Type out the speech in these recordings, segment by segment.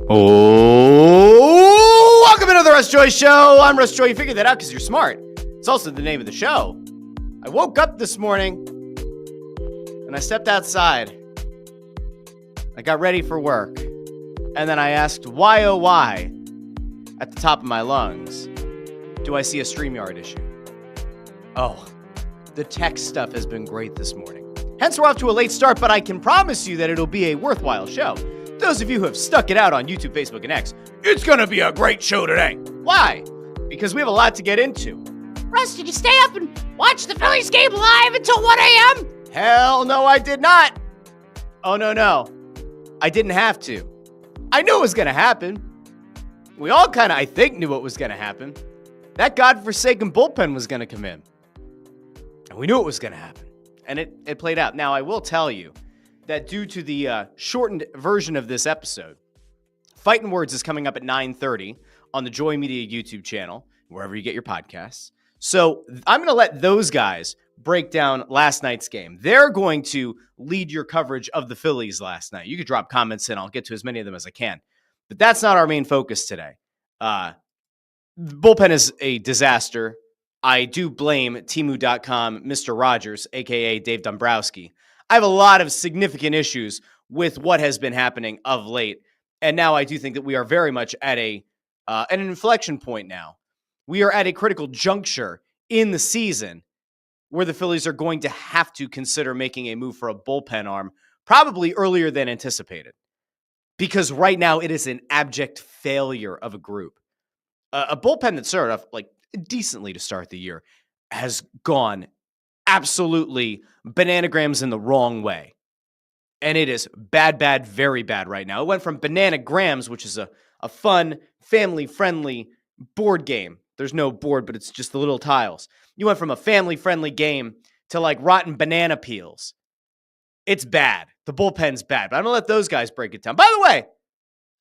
Oh, welcome into the Russ Joy Show. I'm Russ Joy. You figured that out because you're smart. It's also the name of the show. I woke up this morning and I stepped outside. I got ready for work. And then I asked, why, oh, why, at the top of my lungs, do I see a StreamYard issue? Oh, the tech stuff has been great this morning. Hence, we're off to a late start, but I can promise you that it'll be a worthwhile show. Those of you who have stuck it out on YouTube, Facebook, and X, it's going to be a great show today. Why? Because we have a lot to get into. Russ, did you stay up and watch the Phillies game live until 1 a.m.? Hell no, I did not. Oh, no. I didn't have to. I knew it was going to happen. We all kind of, I think, knew what was going to happen. That godforsaken bullpen was going to come in. And we knew it was going to happen. And it played out. Now, I will tell you that due to the shortened version of this episode, Fightin' Words is coming up at 9:30 on the Joy Media YouTube channel, wherever you get your podcasts. So I'm going to let those guys break down last night's game. They're going to lead your coverage of the Phillies last night. You could drop comments in. I'll get to as many of them as I can. But that's not our main focus today. The bullpen is a disaster. I do blame Temu.com, Mr. Rogers, a.k.a. Dave Dombrowski. I have a lot of significant issues with what has been happening of late. And now I do think that we are very much at an inflection point now. We are at a critical juncture in the season where the Phillies are going to have to consider making a move for a bullpen arm, probably earlier than anticipated. Because right now it is an abject failure of a group. A bullpen that started off like decently to start the year has gone absolutely bananagrams in the wrong way. And it is bad, very bad right now. It went from Bananagrams, which is a fun, family-friendly board game. There's no board, but it's just the little tiles. You went from a family-friendly game to like rotten banana peels. It's bad. The bullpen's bad. But I'm going to let those guys break it down. By the way,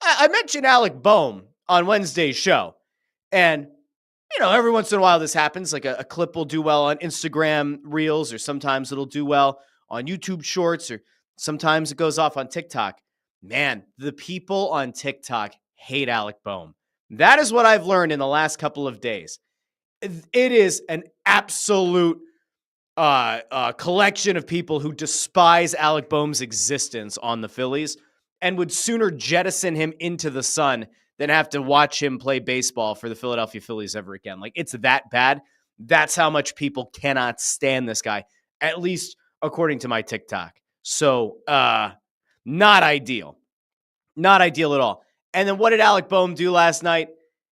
I mentioned Alec Bohm on Wednesday's show. And, you know, every once in a while this happens. Like a clip will do well on Instagram Reels, or sometimes it'll do well on YouTube Shorts, or sometimes it goes off on TikTok. Man, the people on TikTok hate Alec Bohm. That is what I've learned in the last couple of days. It is an absolute collection of people who despise Alec Bohm's existence on the Phillies and would sooner jettison him into the sun than have to watch him play baseball for the Philadelphia Phillies ever again. Like, it's that bad. That's how much people cannot stand this guy, at least according to my TikTok. So, not ideal. Not ideal at all. And then what did Alec Bohm do last night?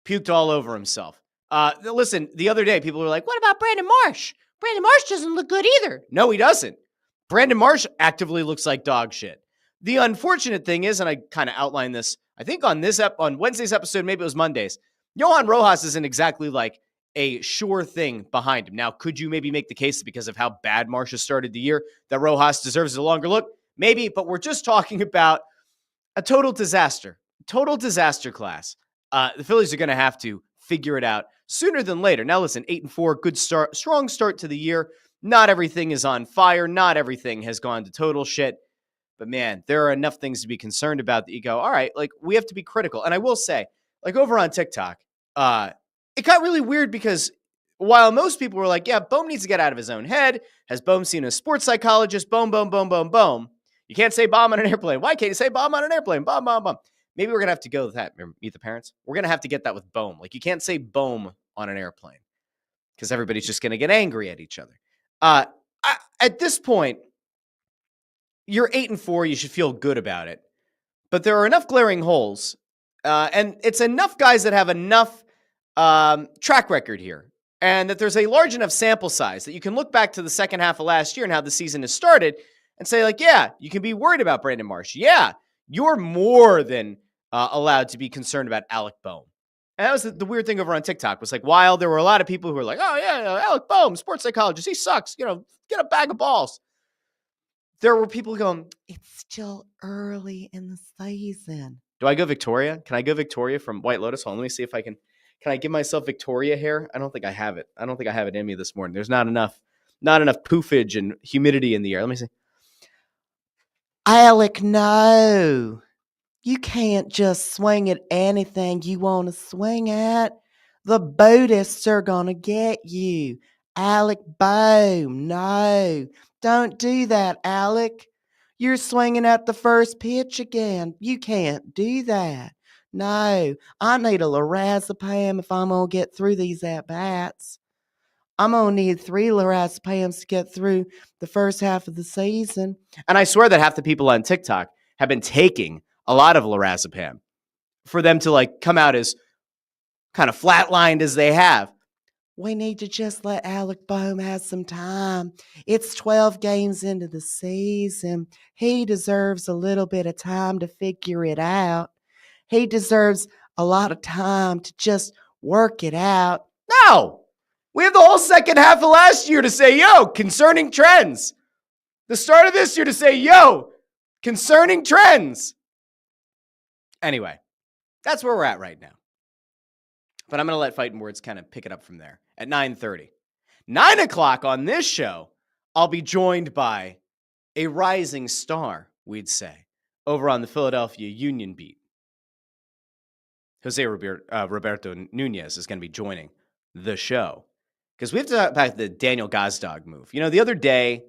Puked all over himself. Listen, the other day, people were like, what about Brandon Marsh? Brandon Marsh doesn't look good either. No, he doesn't. Brandon Marsh actively looks like dog shit. The unfortunate thing is, and I kind of outlined this, I think on Wednesday's episode, maybe it was Monday's, Johan Rojas isn't exactly like a sure thing behind him. Now, could you maybe make the case because of how bad Marsh has started the year that Rojas deserves a longer look? Maybe, but we're just talking about a total disaster class. The Phillies are going to have to figure it out sooner than later. Now, listen, 8-4, good start, strong start to the year. Not everything is on fire. Not everything has gone to total shit. But man, there are enough things to be concerned about that you go, all right, like we have to be critical. And I will say, like over on TikTok, it got really weird because while most people were like, yeah, Bohm needs to get out of his own head. Has Bohm seen a sports psychologist? Bohm. You can't say bomb on an airplane. Why can't you say bomb on an airplane? Bomb. Maybe we're going to have to go with that. Remember, Meet the Parents? We're going to have to get that with Bohm. Like, you can't say Bohm on an airplane because everybody's just going to get angry at each other. At this point, you're 8-4. You should feel good about it. But there are enough glaring holes, and it's enough guys that have enough track record here, and that there's a large enough sample size that you can look back to the second half of last year and how the season has started and say, like, yeah, you can be worried about Brandon Marsh. Yeah, you're more than allowed to be concerned about Alec Bohm. And that was the weird thing over on TikTok was like, while there were a lot of people who were like, oh yeah, Alec Bohm, sports psychologist, he sucks, get a bag of balls. There were people going, it's still early in the season. Do I go Victoria? Can I go Victoria from White Lotus? Hold on, let me see if I can I give myself Victoria hair? I don't think I have it. I don't think I have it in me this morning. There's not enough poofage and humidity in the air. Let me see. Alec, no. You can't just swing at anything you want to swing at. The Buddhists are going to get you. Alec Bohm, no. Don't do that, Alec. You're swinging at the first pitch again. You can't do that. No, I need a lorazepam if I'm going to get through these at-bats. I'm going to need 3 lorazepams to get through the first half of the season. And I swear that half the people on TikTok have been taking a lot of lorazepam for them to like come out as kind of flatlined as they have. We need to just let Alec Bohm have some time. It's 12 games into the season. He deserves a little bit of time to figure it out. He deserves a lot of time to just work it out. No! We have the whole second half of last year to say, yo, concerning trends. The start of this year to say, yo, concerning trends. Anyway, that's where we're at right now. But I'm going to let Fighting Words kind of pick it up from there at 9:30. 9 o'clock on this show, I'll be joined by a rising star, we'd say, over on the Philadelphia Union beat. José Roberto Nuñez is going to be joining the show. Because we have to talk about the Daniel Gazdag move. You know, the other day,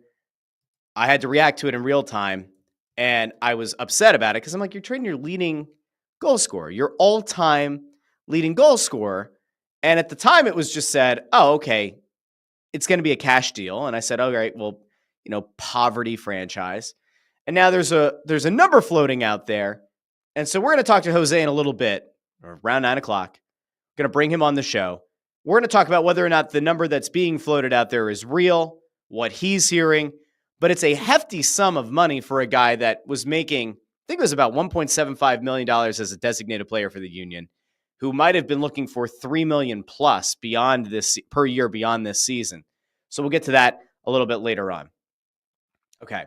I had to react to it in real time, and I was upset about it because I'm like, you're trading your leading goal scorer, your all-time leading goal scorer. And at the time, it was just said, oh, okay, it's going to be a cash deal. And I said, all right, well, you know, poverty franchise. And now there's a number floating out there. And so we're going to talk to Jose in a little bit, around 9 o'clock. Going to bring him on the show. We're going to talk about whether or not the number that's being floated out there is real, what he's hearing. But it's a hefty sum of money for a guy that was making, I think it was about $1.75 million as a designated player for the Union, who might have been looking for $3 million plus beyond this per year beyond this season. So we'll get to that a little bit later on. Okay,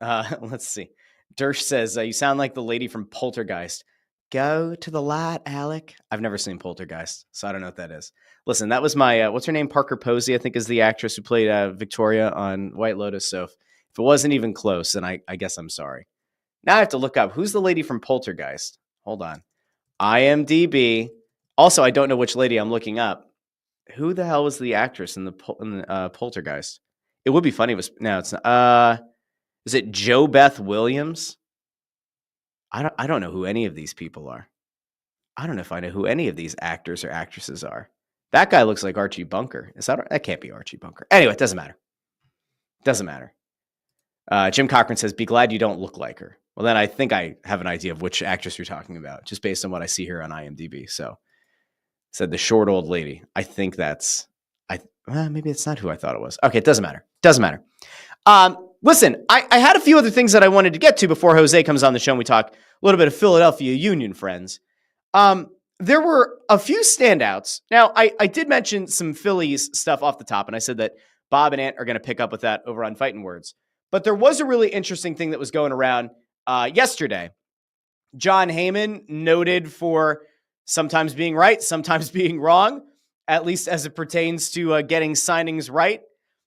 let's see. Dersh says, you sound like the lady from Poltergeist. Go to the light, Alec. I've never seen Poltergeist, so I don't know what that is. Listen, that was my, what's her name? Parker Posey, I think is the actress who played Victoria on White Lotus. So if it wasn't even close, then I guess I'm sorry. Now I have to look up, who's the lady from Poltergeist? Hold on. IMDb. Also, I don't know which lady I'm looking up. Who the hell was the actress in the Poltergeist? It would be funny if it was, no, it's not. Is it Jo Beth Williams? I don't know who any of these people are. I don't know if I know who any of these actors or actresses are. That guy looks like Archie Bunker. That can't be Archie Bunker. Anyway, it doesn't matter. Doesn't matter. Jim Cochran says, be glad you don't look like her. Well, then I think I have an idea of which actress you're talking about, just based on what I see here on IMDb. So, said the short old lady. I think that's, maybe it's not who I thought it was. Okay, it doesn't matter. Doesn't matter. Listen, I had a few other things that I wanted to get to before Jose comes on the show and we talk a little bit of Philadelphia Union friends. There were a few standouts. Now, I did mention some Phillies stuff off the top, and I said that Bob and Ant are going to pick up with that over on Fighting Words. But there was a really interesting thing that was going around yesterday. Jon Heyman, noted for sometimes being right, sometimes being wrong, at least as it pertains to getting signings right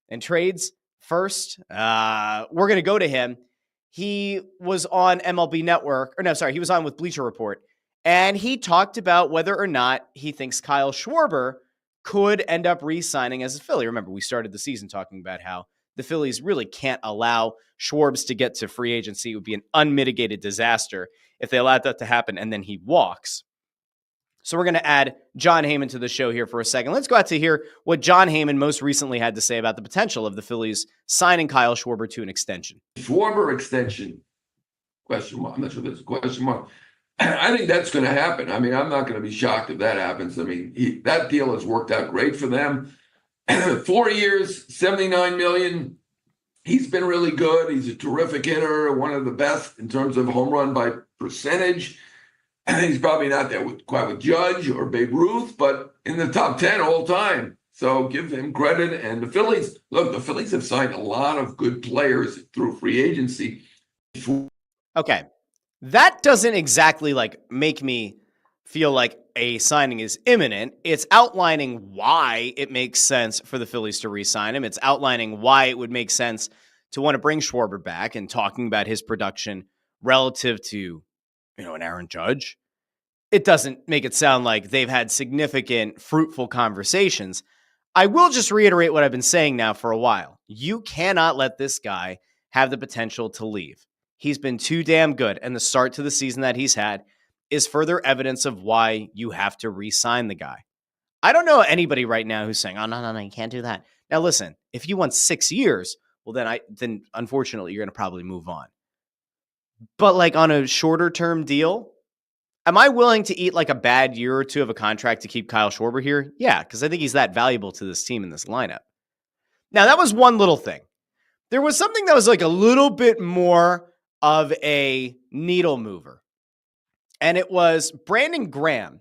and trades first. We're going to go to him. He was on MLB Network, he was on with Bleacher Report, and he talked about whether or not he thinks Kyle Schwarber could end up re-signing as a Philly. Remember, we started the season talking about how the Phillies really can't allow Schwarbs to get to free agency. It would be an unmitigated disaster if they allowed that to happen and then he walks. So we're going to add Jon Heyman to the show here for a second. Let's go out to hear what Jon Heyman most recently had to say about the potential of the Phillies signing Kyle Schwarber to an extension. Schwarber extension, question mark. I'm not sure if there's a question mark. I think that's going to happen. I mean, I'm not going to be shocked if that happens. I mean, that deal has worked out great for them. 4 years, $79 million. He's been really good. He's a terrific hitter, one of the best in terms of home run by percentage. He's probably not there quite with Judge or Babe Ruth, but in the top 10 all time. So give him credit. And the Phillies have signed a lot of good players through free agency. Okay. That doesn't exactly make me feel like a signing is imminent. It's outlining why it makes sense for the Phillies to re-sign him. It's outlining why it would make sense to want to bring Schwarber back and talking about his production relative to an Aaron Judge. It doesn't make it sound like they've had significant, fruitful conversations. I will just reiterate what I've been saying now for a while. You cannot let this guy have the potential to leave. He's been too damn good, and the start to the season that he's had is further evidence of why you have to re-sign the guy. I don't know anybody right now who's saying, oh, no, you can't do that. Now, listen, if you want 6 years, well, then unfortunately, you're going to probably move on. But like on a shorter term deal, am I willing to eat like a bad year or two of a contract to keep Kyle Schwarber here? Yeah, because I think he's that valuable to this team in this lineup. Now, that was one little thing. There was something that was like a little bit more of a needle mover. And it was Brandon Graham.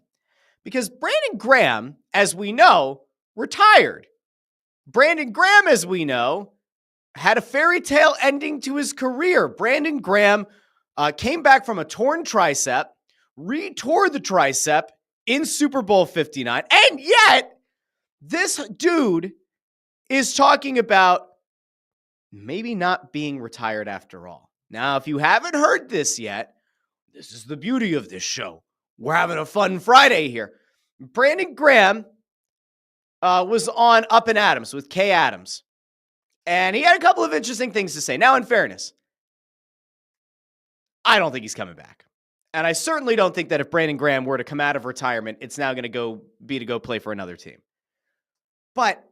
Because Brandon Graham, as we know, retired. Brandon Graham, as we know, had a fairy tale ending to his career. Brandon Graham came back from a torn tricep, retore the tricep in Super Bowl 59. And yet, this dude is talking about maybe not being retired after all. Now, if you haven't heard this yet, this is the beauty of this show. We're having a fun Friday here. Brandon Graham was on Up and Adams with Kay Adams. And he had a couple of interesting things to say. Now, in fairness, I don't think he's coming back. And I certainly don't think that if Brandon Graham were to come out of retirement, it's now going to go play for another team. But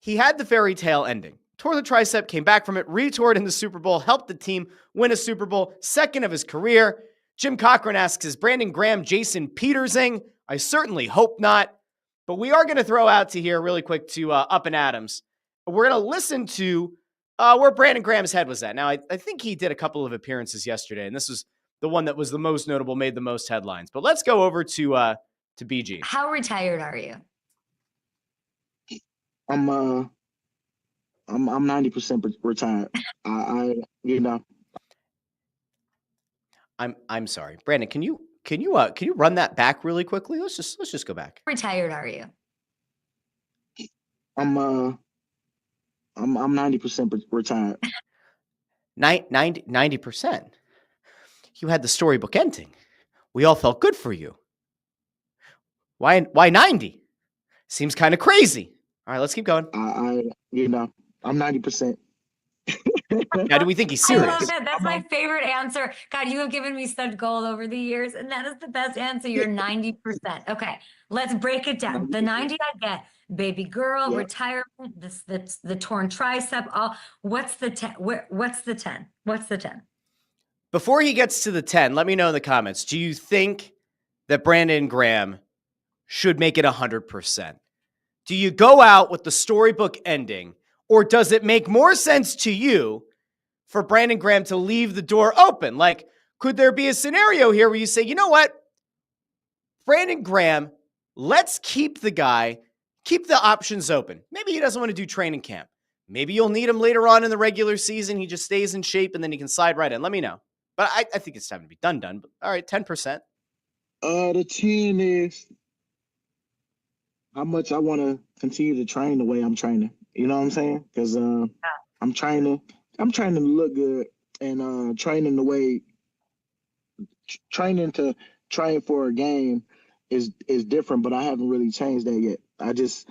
he had the fairy tale ending. Tore the tricep, came back from it, retoured in the Super Bowl, helped the team win a Super Bowl, second of his career. Jim Cochran asks, is Brandon Graham Jason Petersing? I certainly hope not. But we are going to throw out to here really quick to Up and Adams. We're going to listen to where Brandon Graham's head was at. Now, I think he did a couple of appearances yesterday, and this was the one that was the most notable, made the most headlines. But let's go over to BG. How retired are you? I'm 90% retired. I'm sorry, Brandon. Can you run that back really quickly? Let's just go back. How retired are you? I'm 90% retired. 90%. You had the storybook ending. We all felt good for you. Why 90? Seems kind of crazy. All right, let's keep going. I'm 90%. Now, do we think he's I serious? love that. That's my favorite answer. God, you have given me such gold over the years, and that is the best answer. You're 90%. Okay, let's break it down. The 90 I get. Baby girl, retirement, the torn tricep. All. What's the 10? What's the 10? What's the 10? Before he gets to the 10, let me know in the comments. Do you think that Brandon Graham should make it 100%? Do you go out with the storybook ending, or does it make more sense to you for Brandon Graham to leave the door open? Like, could there be a scenario here where you say, you know what, Brandon Graham, let's keep the guy, keep the options open. Maybe he doesn't want to do training camp. Maybe you'll need him later on in the regular season. He just stays in shape and then he can slide right in. Let me know. But I think it's time to be done. But all right, 10%. The 10 is how much I want to continue to train the way I'm training. You know what I'm saying? Because I'm trying to look good and training the way training to train for a game is different, but I haven't really changed that yet. I just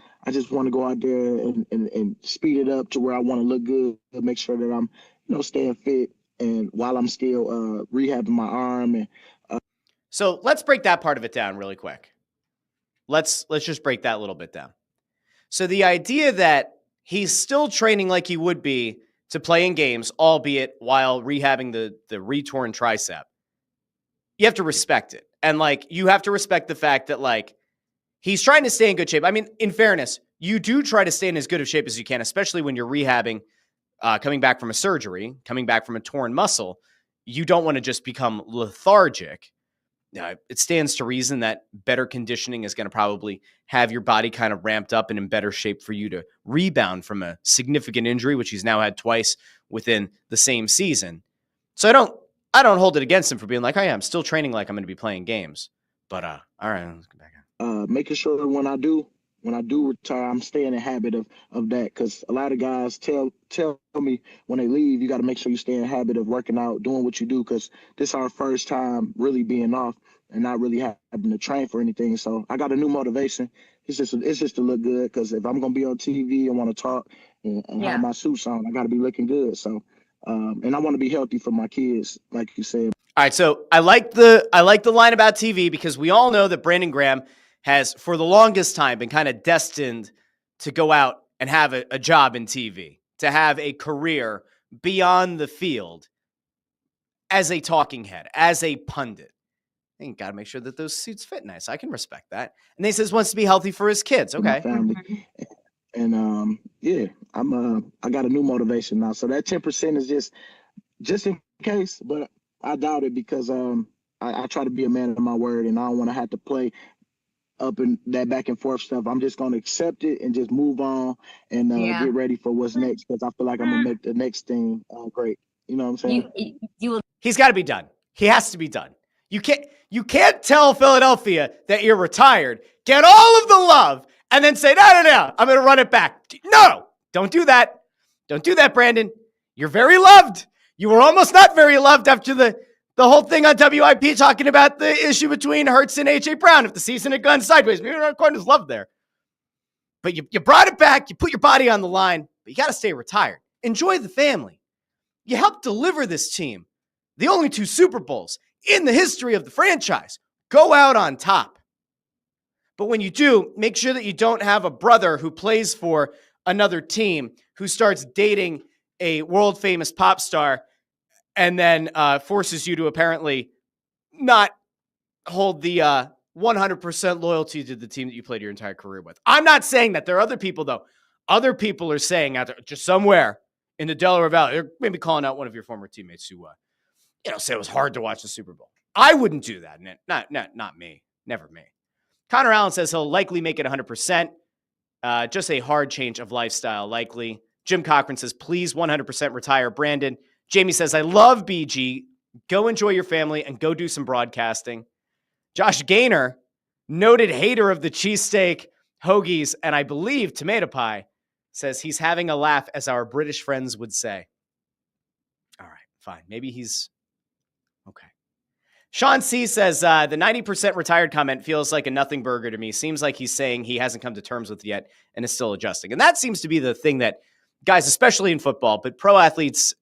want to go out there and speed it up to where I want to look good and make sure that I'm staying fit and while I'm still rehabbing my arm and So let's break that part of it down really quick. Let's just break that little bit down. So the idea that he's still training like he would be to play in games, albeit while rehabbing the retorn tricep, you have to respect it. And you have to respect the fact that he's trying to stay in good shape. I mean, in fairness, you do try to stay in as good of shape as you can, especially when you're rehabbing, coming back from a surgery, coming back from a torn muscle. You don't want to just become lethargic. It stands to reason that better conditioning is going to probably have your body kind of ramped up and in better shape for you to rebound from a significant injury, which he's now had twice within the same season. So I don't hold it against him for being like, oh yeah, I'm still training like I'm going to be playing games. But all right, let's go back. Making sure that when I do when I do retire, I'm staying in the habit of that, because a lot of guys tell me when they leave, you got to make sure you stay in the habit of working out, doing what you do, because this is our first time really being off and not really having to train for anything. So I got a new motivation. It's just to look good, because if I'm gonna be on TV and want to talk and have my suits on, I got to be looking good. So and I want to be healthy for my kids, like you said. All right, so I like the line about TV, because we all know that Brandon Graham has, for the longest time, been kind of destined to go out and have a job in TV, to have a career beyond the field as a talking head, as a pundit. You got to make sure that those suits fit nice. I can respect that. And he says wants to be healthy for his kids. Okay. My family. And yeah, I got a new motivation now. So that 10% is just in case, but I doubt it, because I try to be a man of my word, and I don't want to have to play up in that back and forth stuff. I'm just going to accept it and just move on and get ready for what's next, because I feel like I'm going to make the next thing great. You know what I'm saying? He's got to be done. He has to be done. You can't tell Philadelphia that you're retired, get all of the love, and then say, no, I'm going to run it back. No, don't do that. Don't do that, Brandon. You're very loved. You were almost not very loved after the whole thing on WIP talking about the issue between Hurts and A.J. Brown. If the season had gone sideways, maybe not quite as loved there. But you brought it back. You put your body on the line, but you got to stay retired. Enjoy the family. You helped deliver this team the only 2 Super Bowls in the history of the franchise. Go out on top. But when you do, make sure that you don't have a brother who plays for another team who starts dating a world-famous pop star and then forces you to apparently not hold the 100% loyalty to the team that you played your entire career with. I'm not saying that. There are other people, though. Other people are saying out there, just somewhere in the Delaware Valley, they're maybe calling out one of your former teammates who, say it was hard to watch the Super Bowl. I wouldn't do that. Not me. Never me. Connor Allen says he'll likely make it 100%. Just a hard change of lifestyle, likely. Jim Cochran says, please 100% retire Brandon. Jamie says, I love BG. Go enjoy your family and go do some broadcasting. Josh Gaynor, noted hater of the cheesesteak, hoagies, and I believe tomato pie, says he's having a laugh, as our British friends would say. All right, fine. Maybe he's okay. Sean C says, the 90% retired comment feels like a nothing burger to me. Seems like he's saying he hasn't come to terms with it yet and is still adjusting. And that seems to be the thing that guys, especially in football, but pro athletes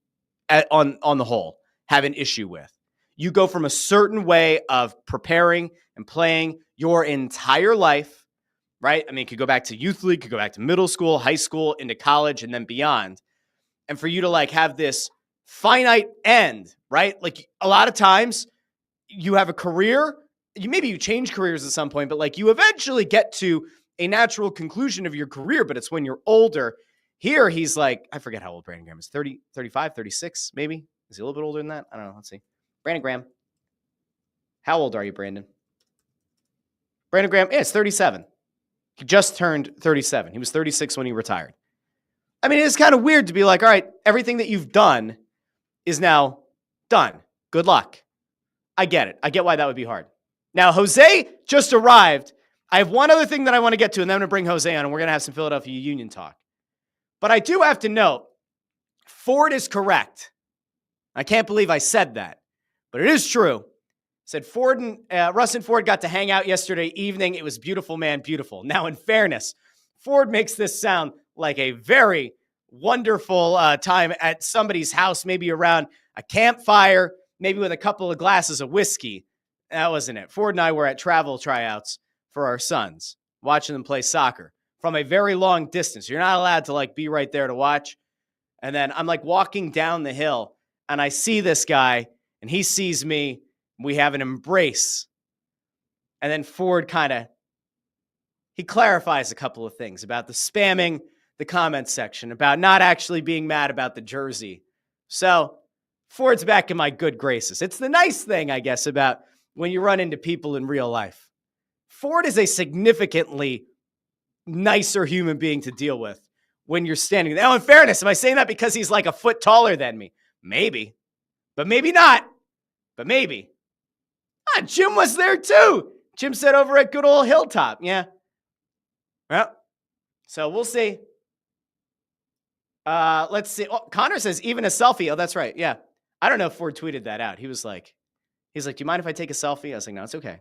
on the whole, have an issue with. You go from a certain way of preparing and playing your entire life, right? I mean, it could go back to youth league, could go back to middle school, high school, into college, and then beyond. And for you to have this finite end, right? Like a lot of times you have a career, maybe you change careers at some point, but you eventually get to a natural conclusion of your career, but it's when you're older. Here, he's I forget how old Brandon Graham is, 30, 35, 36, maybe? Is he a little bit older than that? I don't know. Let's see. Brandon Graham. How old are you, Brandon? Brandon Graham, it's 37. He just turned 37. He was 36 when he retired. I mean, it's kind of weird to be all right, everything that you've done is now done. Good luck. I get it. I get why that would be hard. Now, Jose just arrived. I have one other thing that I want to get to, and then I'm going to bring Jose on, and we're going to have some Philadelphia Union talk. But I do have to note, Ford is correct. I can't believe I said that, but it is true. Said Ford and Russ and Ford got to hang out yesterday evening. It was beautiful, man, beautiful. Now, in fairness, Ford makes this sound like a very wonderful time at somebody's house, maybe around a campfire, maybe with a couple of glasses of whiskey. That wasn't it. Ford and I were at travel tryouts for our sons, watching them play soccer from a very long distance. You're not allowed to be right there to watch. And then I'm walking down the hill and I see this guy and he sees me. We have an embrace. And then Ford he clarifies a couple of things about the spamming the comment section, about not actually being mad about the jersey. So Ford's back in my good graces. It's the nice thing, I guess, about when you run into people in real life. Ford is a significantly nicer human being to deal with when you're standing there. Now, in fairness, am I saying that because he's a foot taller than me? Maybe. But maybe not. But maybe. Jim was there too. Jim said over at good old Hilltop. Yeah. Well, so we'll see. Let's see. Oh, Connor says even a selfie. Oh, that's right. Yeah. I don't know if Ford tweeted that out. He's like, do you mind if I take a selfie? I was like, no, it's okay.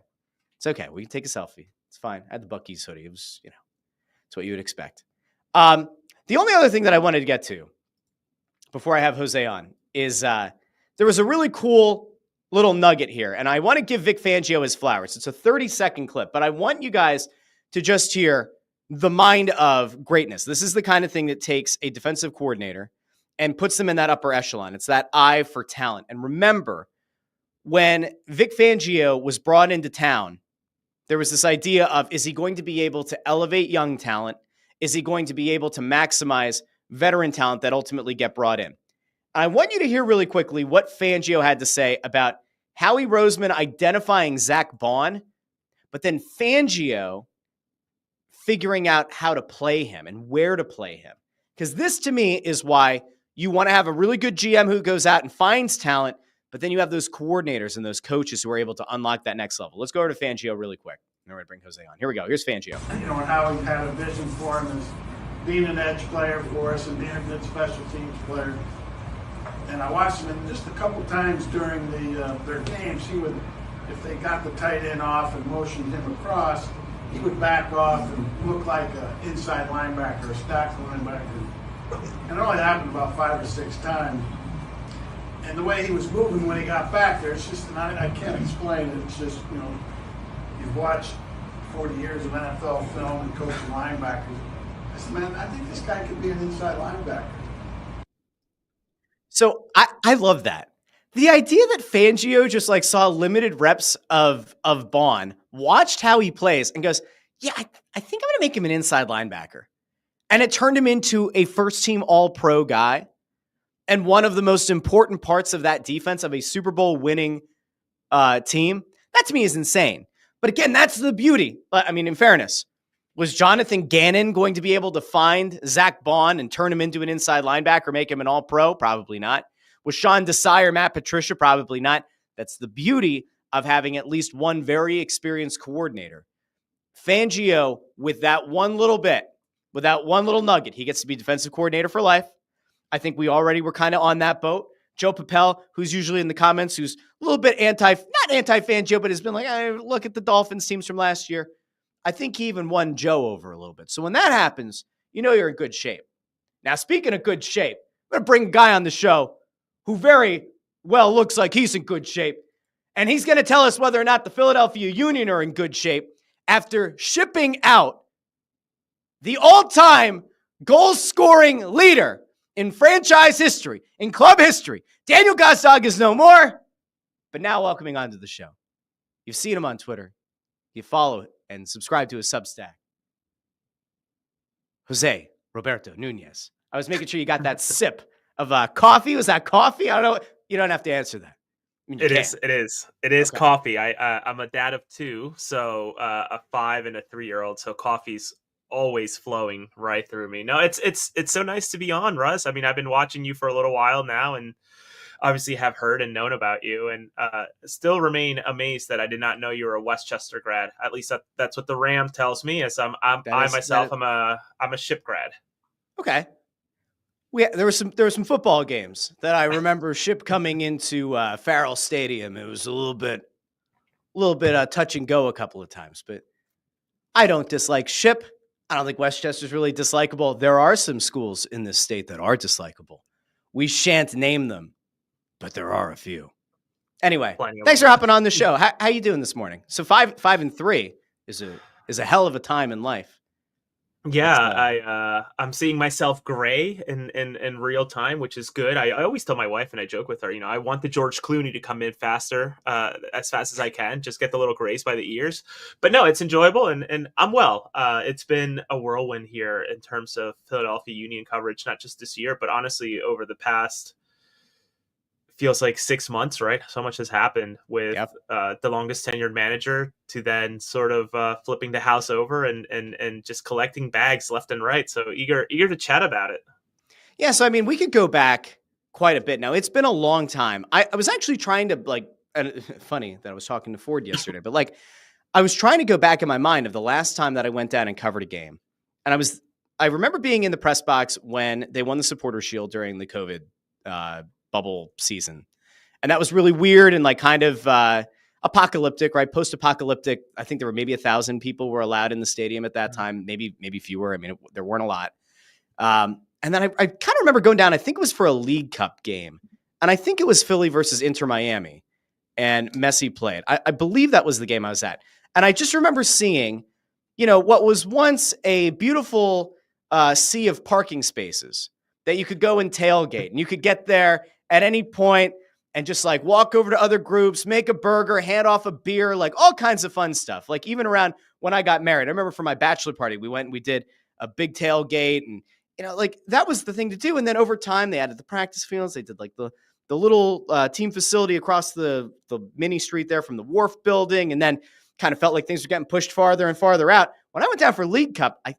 It's okay. We can take a selfie. It's fine. I had the Buc-ee's hoodie. It was, it's what you would expect. The only other thing that I wanted to get to before I have Jose on is there was a really cool little nugget here, and I want to give Vic Fangio his flowers. It's a 30-second clip, but I want you guys to just hear the mind of greatness. This is the kind of thing that takes a defensive coordinator and puts them in that upper echelon. It's that eye for talent. And remember, when Vic Fangio was brought into town, there was this idea of, is he going to be able to elevate young talent? Is he going to be able to maximize veteran talent that ultimately get brought in? I want you to hear really quickly what Fangio had to say about Howie Roseman identifying Zack Baun, but then Fangio figuring out how to play him and where to play him. Because this, to me, is why you want to have a really good GM who goes out and finds talent, but then you have those coordinators and those coaches who are able to unlock that next level. Let's go over to Fangio really quick. I'm going to bring Jose on. Here we go. Here's Fangio. And Howie had a vision for him as being an edge player for us and being a good special teams player. And I watched him just a couple times during their games. He would, if they got the tight end off and motioned him across, he would back off and look like an inside linebacker, a stacked linebacker. And it only happened about 5 or 6 times. And the way he was moving when he got back there, it's just, and I can't explain it. It's just, you've watched 40 years of NFL film and coaching linebackers. I said, man, I think this guy could be an inside linebacker. So I love that. The idea that Fangio just saw limited reps of Baun, watched how he plays, and goes, yeah, I think I'm going to make him an inside linebacker. And it turned him into a first-team all-pro guy. And one of the most important parts of that defense of a Super Bowl winning team, that to me is insane. But again, that's the beauty. I mean, in fairness, was Jonathan Gannon going to be able to find Zack Baun and turn him into an inside linebacker, make him an all-pro? Probably not. Was Sean Desai or Matt Patricia? Probably not. That's the beauty of having at least one very experienced coordinator. Fangio, with that one little bit, with that one little nugget, he gets to be defensive coordinator for life. I think we already were kind of on that boat. Joe Papel, who's usually in the comments, who's a little bit not anti-Fangio, but has been like, hey, look at the Dolphins teams from last year. I think he even won Joe over a little bit. So when that happens, you're in good shape. Now, speaking of good shape, I'm going to bring a guy on the show who very well looks like he's in good shape. And he's going to tell us whether or not the Philadelphia Union are in good shape after shipping out the all-time goal-scoring leader in franchise history, in club history. Daniel Gazdag is no more, but now welcoming onto the show. You've seen him on Twitter. You follow it and subscribe to his Substack. José Roberto Nuñez. I was making sure you got that sip of coffee. Was that coffee? I don't know. You don't have to answer that. I mean, It is Okay. coffee. I'm a dad of 2, so a 5 and a 3-year-old. So coffee's always flowing right through me. No, it's so nice to be on, Russ. I mean, I've been watching you for a little while now, and obviously have heard and known about you, and still remain amazed that I did not know you were a Westchester grad. At least that's what the Ram tells me. As I'm a Ship grad. Okay. There were some football games that I remember Ship coming into Farrell Stadium. It was a little bit touch and go a couple of times, but I don't dislike Ship. I don't think Westchester's really dislikable. There are some schools in this state that are dislikable. We shan't name them, but there are a few. Anyway, thanks for hopping on the show. How you doing this morning? So 5-3 is a hell of a time in life. Yeah, I'm seeing myself gray in real time, which is good. I always tell my wife, and I joke with her, I want the George Clooney to come in faster, as fast as I can, just get the little grays by the ears. But no, it's enjoyable, and I'm well. It's been a whirlwind here in terms of Philadelphia Union coverage, not just this year, but honestly over the past, feels like 6 months, right? So much has happened with the longest tenured manager to then sort of flipping the house over and just collecting bags left and right. So eager to chat about it. Yeah. So, I mean, we could go back quite a bit now. It's been a long time. I was actually trying to and funny that I was talking to Ford yesterday, but I was trying to go back in my mind of the last time that I went down and covered a game. And I remember being in the press box when they won the Supporter Shield during the COVID bubble season. And that was really weird and like kind of apocalyptic, right? Post-apocalyptic. I think there were maybe 1,000 people were allowed in the stadium at that time, maybe fewer. I mean, there weren't a lot. And then I kind of remember going down, I think it was for a League Cup game. And I think it was Philly versus Inter Miami. And Messi played. I believe that was the game I was at. And I just remember seeing, what was once a beautiful sea of parking spaces that you could go and tailgate. And you could get there at any point and just like walk over to other groups, make a burger, hand off a beer, like all kinds of fun stuff. Like even around when I got married, I remember for my bachelor party, we went and we did a big tailgate and, like that was the thing to do. And then over time they added the practice fields. They did like the little team facility across the mini street there from the Wharf building. And then kind of felt like things were getting pushed farther and farther out. When I went down for League Cup, a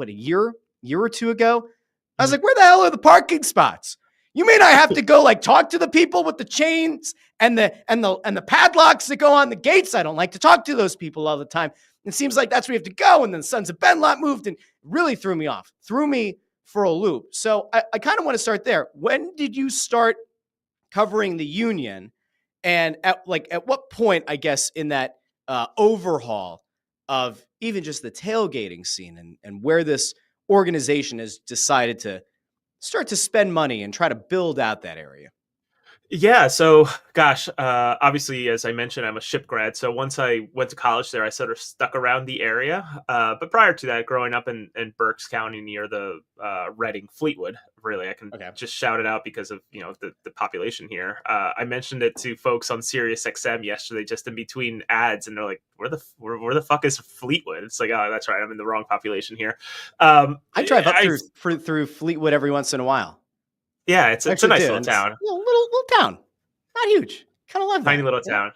year or two ago, I was like, where the hell are the parking spots? You mean I have to go like talk to the people with the chains and the padlocks that go on the gates? I don't like to talk to those people all the time. It seems like that's where you have to go. And then the Sons of Ben lot moved and really threw me off, threw me for a loop. So I kind of want to start there. When did you start covering the Union? And at what point, I guess, in that overhaul of even just the tailgating scene and where this organization has decided to start to spend money and try to build out that area? Yeah. So, gosh, obviously, as I mentioned, I'm a ship grad. So once I went to college there, I sort of stuck around the area. But prior to that, growing up in Berks County near the Reading Fleetwood, really, I can just shout it out because of, the population here. I mentioned it to folks on Sirius XM yesterday, just in between ads. And they're like, where the fuck is Fleetwood? It's like, oh, that's right. I'm in the wrong population here. I drive up through Fleetwood every once in a while. Yeah, it's a nice little town. Little town, not huge. Kind of love that. Tiny little town.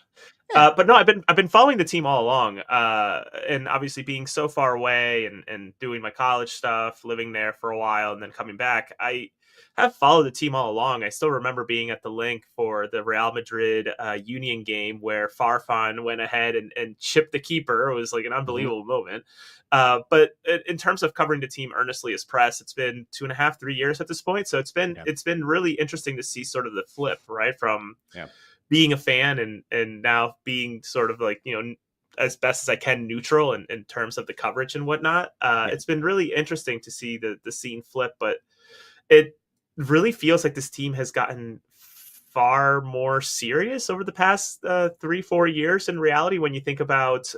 Yeah. But no, I've been following the team all along, and obviously being so far away and doing my college stuff, living there for a while, and then coming back. I have followed the team all along. I still remember being at the link for the Real Madrid Union game where Farfan went ahead and chipped the keeper. It was like an unbelievable moment. But in terms of covering the team earnestly as press, it's been 2.5, 3 years at this point. So it's been really interesting to see sort of the flip, right? From being a fan and now being sort of like, as best as I can neutral in terms of the coverage and whatnot. It's been really interesting to see the scene flip, but it really feels like this team has gotten far more serious over the past 3-4 years in reality when you think about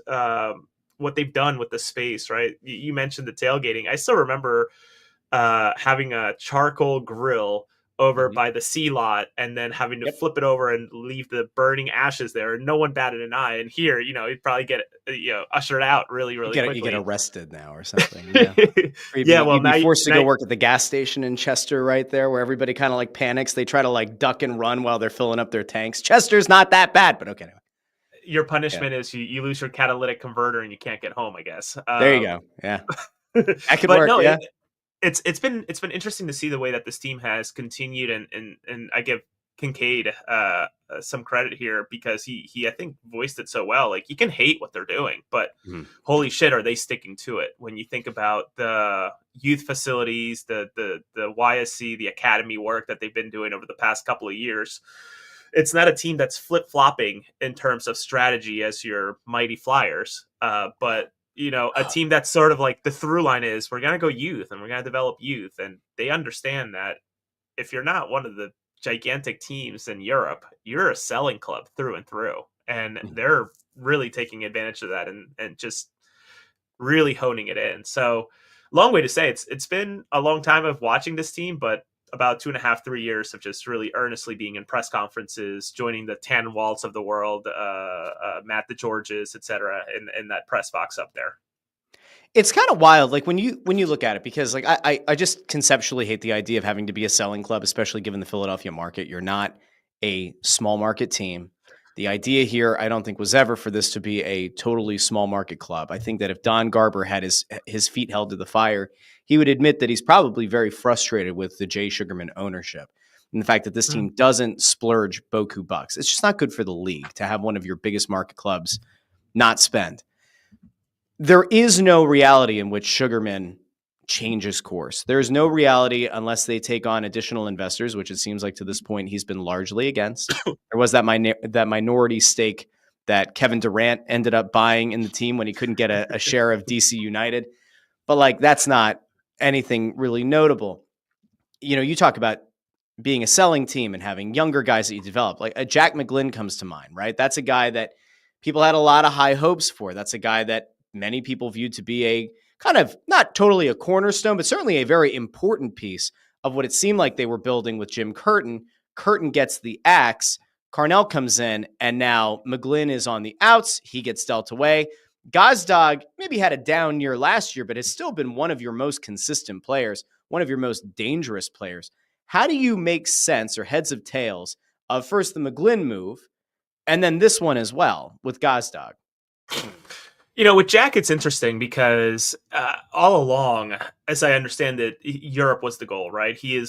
what they've done with the space, right? You mentioned the tailgating. I still remember having a charcoal grill over by the C lot and then having to flip it over and leave the burning ashes there. And no one batted an eye. And here, you'd probably get, ushered out really quickly. You get arrested now or something. You'd be forced to go work at the gas station in Chester right there where everybody kind of like panics. They try to like duck and run while they're filling up their tanks. Chester's not that bad, but okay. Anyway. Your punishment is you lose your catalytic converter and you can't get home, I guess. There you go. Yeah. That could work. No, it's been interesting to see the way that this team has continued and I give Kincaid some credit here because he I think voiced it so well. Like you can hate what they're doing, but holy shit, are they sticking to it? When you think about the youth facilities, the YSC, the academy work that they've been doing over the past couple of years. It's not a team that's flip-flopping in terms of strategy as your mighty Flyers, but a team that's sort of like the through line is we're going to go youth and we're going to develop youth. And they understand that if you're not one of the gigantic teams in Europe, you're a selling club through and through. And they're really taking advantage of that and just really honing it in. So long way to say it's been a long time of watching this team, but about 2.5, 3 years of just really earnestly being in press conferences, joining the Tan Waltz of the world, Matt the Georges, etc., in that press box up there. It's kind of wild, like when you look at it, because like I just conceptually hate the idea of having to be a selling club, especially given the Philadelphia market. You're not a small market team. The idea here, I don't think, was ever for this to be a totally small market club. I think that if Don Garber had his feet held to the fire, he would admit that he's probably very frustrated with the Jay Sugarman ownership and the fact that this team doesn't splurge beaucoup bucks. It's just not good for the league to have one of your biggest market clubs not spend. There is no reality in which Sugarman changes course. There's no reality unless they take on additional investors, which it seems like to this point he's been largely against. There was that minority stake that Kevin Durant ended up buying in the team when he couldn't get a share of DC United. But like, that's not anything really notable. You know, you talk about being a selling team and having younger guys that you develop. Like a Jack McGlynn comes to mind, right? That's a guy that people had a lot of high hopes for. That's a guy that many people viewed to be a kind of not totally a cornerstone, but certainly a very important piece of what it seemed like they were building with Jim Curtin. Curtin gets the axe. Carnell comes in, and now McGlynn is on the outs. He gets dealt away. Gazdag maybe had a down year last year, but has still been one of your most consistent players, one of your most dangerous players. How do you make sense or heads of tails of first the McGlynn move and then this one as well with Gazdag? You know, with Jack, it's interesting because all along, as I understand it, Europe was the goal, right? He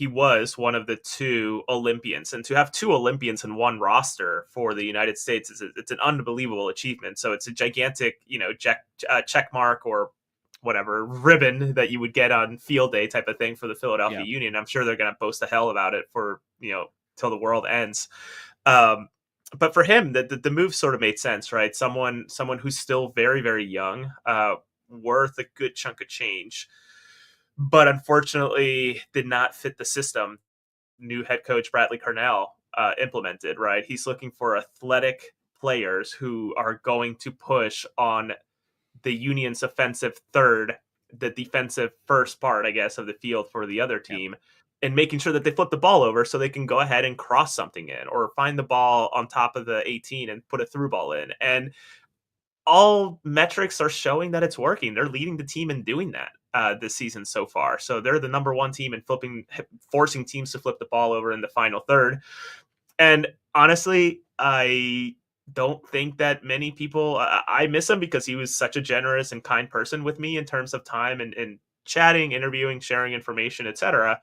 was one of the two Olympians, and to have two Olympians in one roster for the United States it's an unbelievable achievement. So it's a gigantic, you know, check mark or whatever ribbon that you would get on field day type of thing for the Philadelphia Union. I'm sure they're going to boast the hell about it for, you know, till the world ends. But for him, the move sort of made sense, right? Someone who's still very, very young, worth a good chunk of change, but unfortunately did not fit the system new head coach Bradley Carnell implemented, right? He's looking for athletic players who are going to push on the Union's offensive third, the defensive first part, I guess, of the field for the other team. And making sure that they flip the ball over so they can go ahead and cross something in or find the ball on top of the 18 and put a through ball in. And all metrics are showing that it's working. They're leading the team in doing that this season so far. So they're the number one team in forcing teams to flip the ball over in the final third. And honestly, I don't think that many people, I miss him because he was such a generous and kind person with me in terms of time and chatting, interviewing, sharing information, etc.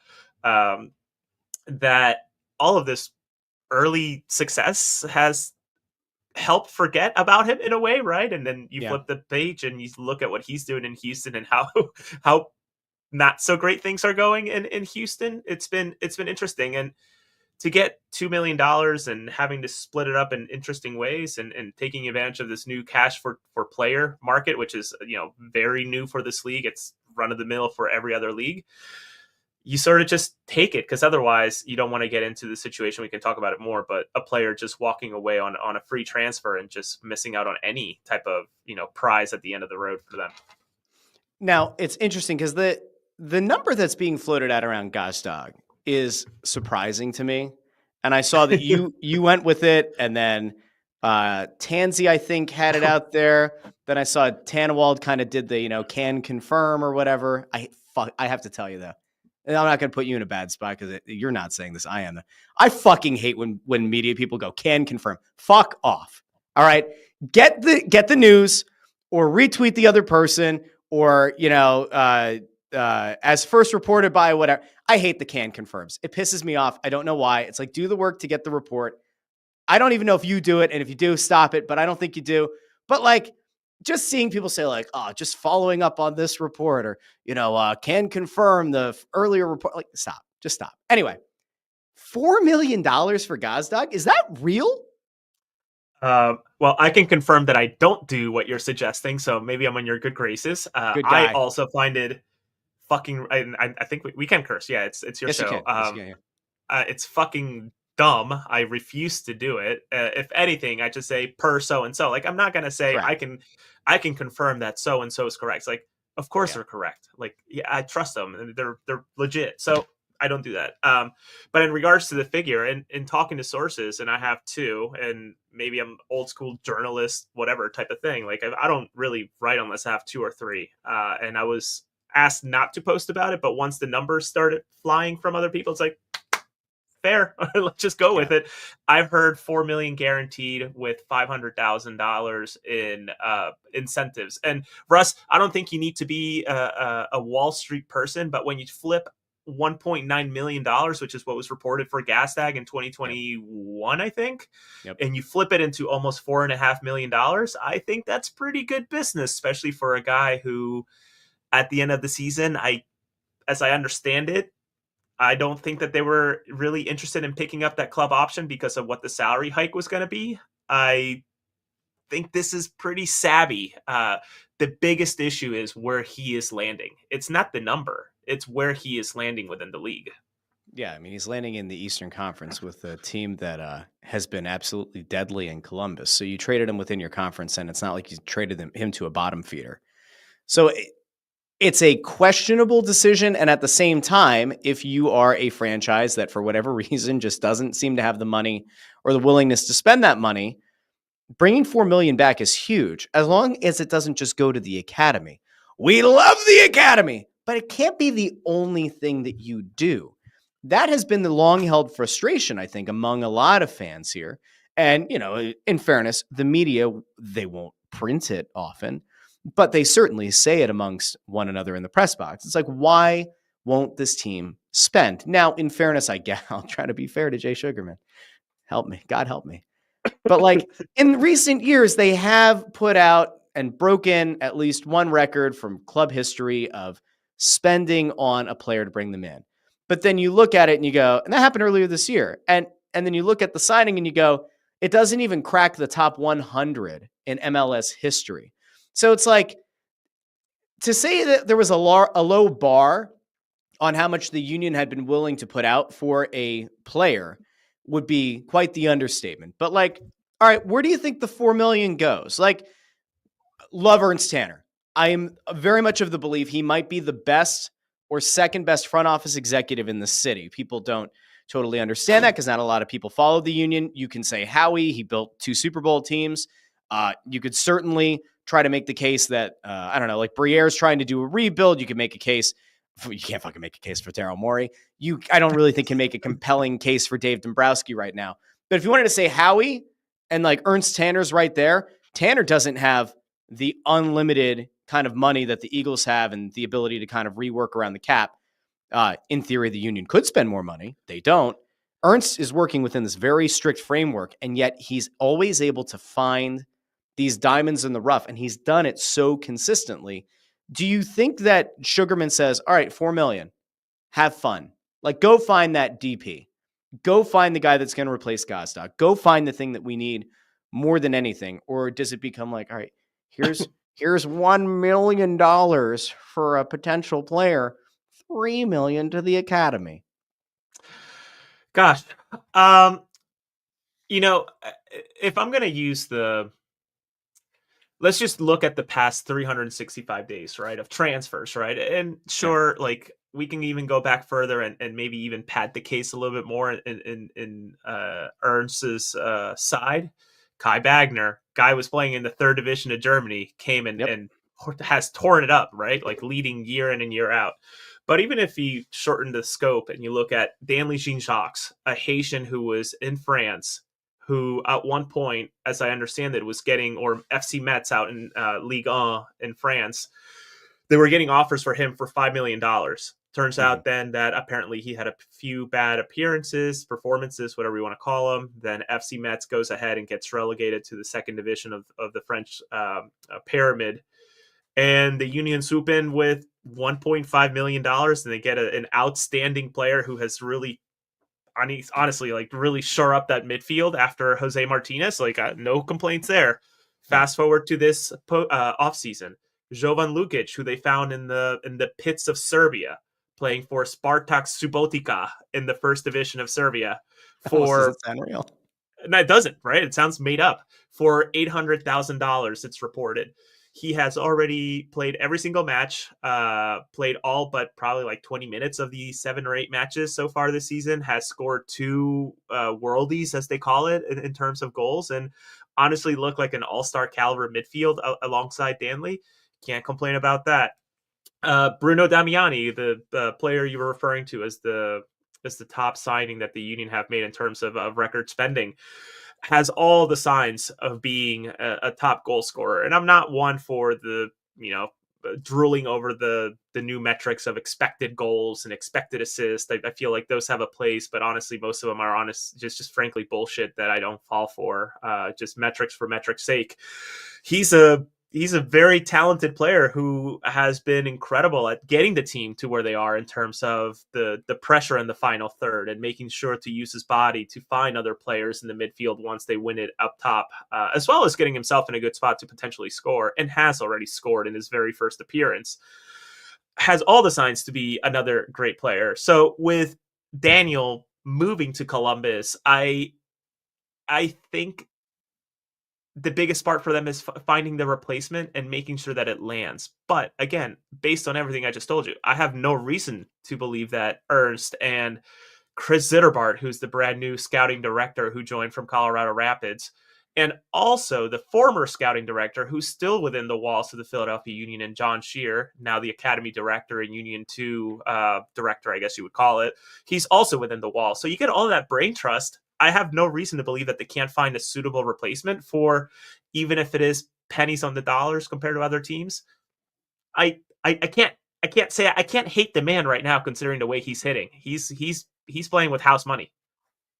That all of this early success has helped forget about him in a way, right? And then you flip the page and you look at what he's doing in Houston and how not so great things are going in Houston. It's been interesting. And to get $2 million and having to split it up in interesting ways and taking advantage of this new cash for player market, which is, you know, very new for this league. It's run of the mill for every other league. You sort of just take it because otherwise you don't want to get into the situation. We can talk about it more, but a player just walking away on a free transfer and just missing out on any type of, you know, prize at the end of the road for them. Now it's interesting because the number that's being floated at around Gazdag is surprising to me. And I saw that you went with it, and then Tansy, I think, had it out there. Then I saw Tannewald kind of did the, you know, can confirm or whatever. I have to tell you though, and I'm not going to put you in a bad spot because you're not saying this. I am. I fucking hate when media people go can confirm. Fuck off. All right, get the news or retweet the other person or, you know, as first reported by whatever. I hate the can confirms. It pisses me off. I don't know why. It's like, do the work to get the report. I don't even know if you do it. And if you do, stop it. But I don't think you do. But like, just seeing people say like, oh, just following up on this report or, you know, can confirm the earlier report. Like, stop. Just stop. Anyway, $4 million for Gazdag. Is that real? Well, I can confirm that I don't do what you're suggesting. So maybe I'm on your good graces. Good guy. I also find it fucking, I think we can curse. Yeah, it's your show. It's fucking dumb. I refuse to do it. If anything, I just say per so and so. Like, I'm not gonna say correct. I can confirm that so and so is correct. It's like, of course they're correct. Like, yeah, I trust them and they're legit. So I don't do that. But in regards to the figure and in talking to sources, and I have two, and maybe I'm old school journalist, whatever type of thing. Like, I don't really write unless I have two or three. And I was asked not to post about it, but once the numbers started flying from other people, it's like, fair. Let's just go with it. I've heard $4 million guaranteed with $500,000 in incentives. And Russ, I don't think you need to be a Wall Street person, but when you flip $1.9 million, which is what was reported for Gazdag in 2021, I think, and you flip it into almost $4.5 million, I think that's pretty good business, especially for a guy who at the end of the season. As I understand it, I don't think that they were really interested in picking up that club option because of what the salary hike was going to be. I think this is pretty savvy. The biggest issue is where he is landing. It's not the number. It's where he is landing within the league. Yeah, I mean, he's landing in the Eastern Conference with a team that has been absolutely deadly in Columbus. So you traded him within your conference, and it's not like you traded him to a bottom feeder. So it's a questionable decision. And at the same time, if you are a franchise that for whatever reason just doesn't seem to have the money or the willingness to spend that money, bringing $4 million back is huge, as long as it doesn't just go to the academy. We love the academy, but it can't be the only thing that you do. That has been the long-held frustration, I think, among a lot of fans here. And, you know, in fairness, the media, they won't print it often, but they certainly say it amongst one another in the press box. It's like, why won't this team spend? Now, in fairness, I'll try to be fair to Jay Sugarman. Help me. God help me. But like in recent years, they have put out and broken at least one record from club history of spending on a player to bring them in. But then you look at it and you go, and that happened earlier this year. And then you look at the signing and you go, it doesn't even crack the top 100 in MLS history. So it's like, to say that there was a low bar on how much the Union had been willing to put out for a player would be quite the understatement. But like, all right, where do you think the $4 million goes? Like, love Ernst Tanner. I am very much of the belief he might be the best or second best front office executive in the city. People don't totally understand that because not a lot of people follow the Union. You can say Howie, he built 2 Super Bowl teams. You could certainly try to make the case that, I don't know, like Briere's trying to do a rebuild. You can make a case. You can't fucking make a case for Daryl Morey. I don't really think can make a compelling case for Dave Dombrowski right now. But if you wanted to say Howie and like Ernst Tanner's right there, Tanner doesn't have the unlimited kind of money that the Eagles have and the ability to kind of rework around the cap. In theory, the Union could spend more money. They don't. Ernst is working within this very strict framework, and yet he's always able to find these diamonds in the rough, and he's done it so consistently. Do you think that Sugarman says, all right, $4 million, have fun. Like, go find that DP. Go find the guy that's going to replace Gazdag. Go find the thing that we need more than anything. Or does it become like, all right, here's $1 million for a potential player, $3 million to the academy? Gosh, you know, if I'm going to use let's just look at the past 365 days, right, of transfers, right? And sure, like we can even go back further and maybe even pad the case a little bit more in Ernst's side. Kai Wagner, guy was playing in the 3rd division of Germany, came in and has torn it up, right? Like leading year in and year out. But even if you shorten the scope and you look at Danley Jean-Jacques, a Haitian who was in France, who at one point, as I understand it, was getting, or FC Metz out in Ligue 1 in France, they were getting offers for him for $5 million. Turns out then that apparently he had a few bad performances, whatever you want to call them. Then FC Metz goes ahead and gets relegated to the 2nd division of the French pyramid. And the Union swoop in with $1.5 million, and they get an outstanding player who has really, honestly, like really shore up that midfield after Jose Martinez. Like no complaints there. Fast forward to this offseason, Jovan Lukic, who they found in the pits of Serbia, playing for Spartak Subotica in the 1st division of Serbia. For unreal. No, it doesn't, right? It sounds made up. For $800,000, it's reported. He has already played every single match, played all but probably like 20 minutes of the 7 or 8 matches so far this season, has scored 2 worldies, as they call it, in terms of goals, and honestly looked like an all-star caliber midfield alongside Danley. Can't complain about that. Bruno Damiani, the player you were referring to as the top signing that the Union have made in terms of record spending, has all the signs of being a top goal scorer. And I'm not one for the, drooling over the new metrics of expected goals and expected assists. I feel like those have a place, but honestly, most of them are just frankly bullshit that I don't fall for. Just metrics for metrics sake. He's a he's a very talented player who has been incredible at getting the team to where they are in terms of the pressure in the final third and making sure to use his body to find other players in the midfield once they win it up top, as well as getting himself in a good spot to potentially score, and has already scored in his very first appearance. Has all the signs to be another great player. So with Daniel moving to Columbus, I think the biggest part for them is finding the replacement and making sure that it lands. But again, based on everything I just told you, I have no reason to believe that Ernst and Chris Zitterbart, who's the brand new scouting director who joined from Colorado Rapids, and also the former scouting director who's still within the walls of the Philadelphia Union, and John Shear, now the academy director and Union 2 director, I guess you would call it. He's also within the walls. So you get all that brain trust. I have no reason to believe that they can't find a suitable replacement for, even if it is pennies on the dollars compared to other teams. I can't hate the man right now considering the way he's hitting. He's playing with house money.